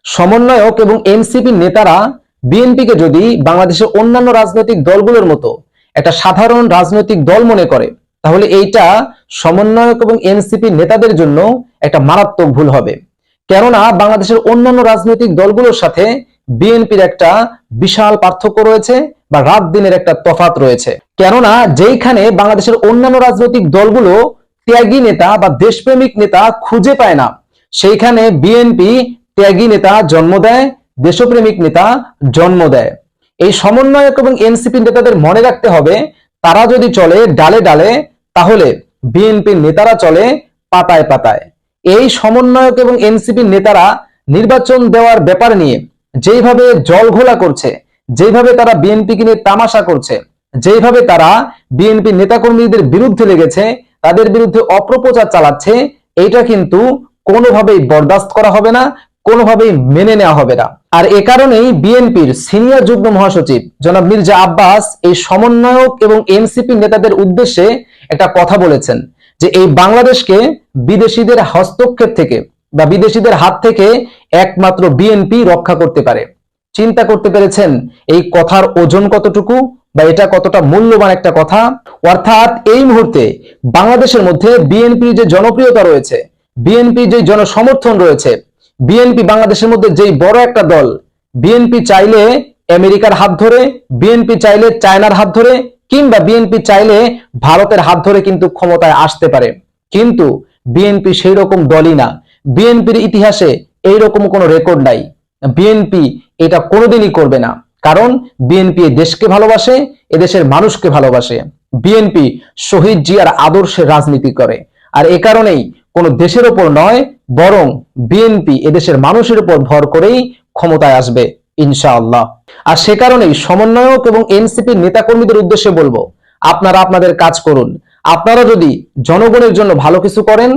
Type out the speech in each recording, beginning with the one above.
সমন্বয়ক এবং এনসিপি নেতারা বিএনপিকে যদি বাংলাদেশের অন্যান্য রাজনৈতিক দলগুলোর মতো একটা সাধারণ রাজনৈতিক দল মনে করে, তাহলে এইটা সমন্বয়ক এবং এনসিপি নেতাদের জন্য একটা মারাত্মক ভুল হবে। কেননা বাংলাদেশের অন্যান্য রাজনৈতিক দলগুলোর সাথে বিএনপির একটা বিশাল পার্থক্য রয়েছে বা রাত দিনের একটা তফাৎ রয়েছে। কেননা যেইখানে বাংলাদেশের অন্যান্য রাজনৈতিক দলগুলো ত্যাগী নেতা বা দেশপ্রেমিক নেতা খুঁজে পায় না, সেইখানে বিএনপি ত্যাগী নেতা জন্ম দেয়, দেশপ্রেমিক নেতা জন্ম দেয়। এই সমন্বয়ক এবং এনসিপি নেতাদের মনে রাখতে হবে, তারা যদি চলে ডালে ডালে, তাহলে বিএনপির নেতারা চলে পাতায় পাতায়। এই সমন্বয়ক এবং এনসিপি নেতারা নির্বাচন দেওয়ার ব্যাপার নিয়ে যেভাবে জল ঘোলা করছে, যেভাবে তারা বিএনপিকে নিয়ে তামাশা করছে, যেভাবে তারা বিএনপি নেতাকর্মীদের বিরুদ্ধে লেগেছে, তাদের বিরুদ্ধে অপপ্রচার চালাচ্ছে, এটা কিন্তু কোনোভাবেই বরদাস্ত করা হবে না, কোনোভাবেই মেনে নেওয়া হবে না। আর এ কারণেই বিএনপির সিনিয়র যুগ্ম মহাসচিব জনাব মির্জা আব্বাস এই সমন্বয়ক এবং এনসিপি নেতাদের উদ্দেশ্যে একটা কথা বলেছেন যে এই বাংলাদেশকে বিদেশিদের হস্তক্ষেপ থেকে বা বিদেশিদের হাত থেকে একমাত্র বিএনপি রক্ষা করতে পারে। চিন্তা করতে পেরেছেন এই কথার ওজন কতটুকু বা এটা কতটা মূল্যবান একটা কথা। অর্থাৎ এই মুহূর্তে বাংলাদেশের মধ্যে বিএনপির যে জনপ্রিয়তা রয়েছে, বিএনপির যে জনসমর্থন রয়েছে, বিএনপি বাংলাদেশের মধ্যে যেই বড় একটা দল, বিএনপি চাইলে আমেরিকার হাত ধরে, বিএনপি চাইলে চায়নার হাত ধরে, কিংবা বিএনপি চাইলে ভারতের হাত ধরে কিন্তু ক্ষমতায় আসতে পারে। কিন্তু বিএনপি সেই রকম দলই না। বিএনপির ইতিহাসে এইরকম কোনো রেকর্ড নাই। বিএনপি এটা কোনোদিনই করবে না, কারণ বিএনপি দেশকে ভালোবাসে, এদেশের মানুষকে ভালোবাসে। বিএনপি শহীদ জিয়ার আদর্শে রাজনীতি করে। আর এ কারণেই কোনো দেশের উপর নয়, বরং বিএনপি এদেশের মানুষের উপর ভর করেই ক্ষমতায় আসবে ইনশাআল্লাহ। আর সে কারণেই সমন্বয়ক এবং এনসিপি নেতাকর্মীদের উদ্দেশ্যে বলবো, আপনারা আপনাদের কাজ করুন। আপনারা যদি জনগণের জন্য ভালো কিছু করেন,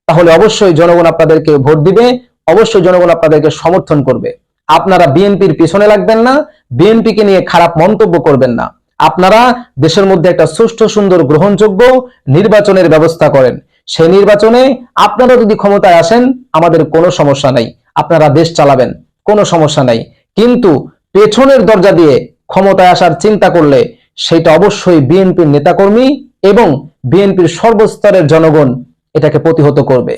তাহলে অবশ্যই জনগণ আপনাদেরকে ভোট দিবে, অবশ্যই জনগণ আপনাদেরকে সমর্থন করবে। আপনারা বিএনপির পিছনে লাগবেন না, বিএনপিকে নিয়ে খারাপ মন্তব্য করবেন না। আপনারা দেশের মধ্যে একটা সুষ্ঠু, সুন্দর, গ্রহণযোগ্য নির্বাচনের ব্যবস্থা করেন। সেই নির্বাচনে আপনারা যদি ক্ষমতায় আসেন, আমাদের কোনো সমস্যা নাই, আপনারা দেশ চালাবেন, কোনো সমস্যা নাই। কিন্তু পেছনের দরজা দিয়ে ক্ষমতায় আসার চিন্তা করলে সেটা অবশ্যই বিএনপির নেতাকর্মী এবং বিএনপির সর্বস্তরের জনগণ এটাকে প্রতিহত করবে।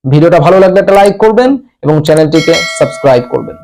ভিডিওটা ভালো লাগলে একটা লাইক করবেন এবং চ্যানেলটিকে সাবস্ক্রাইব করবেন।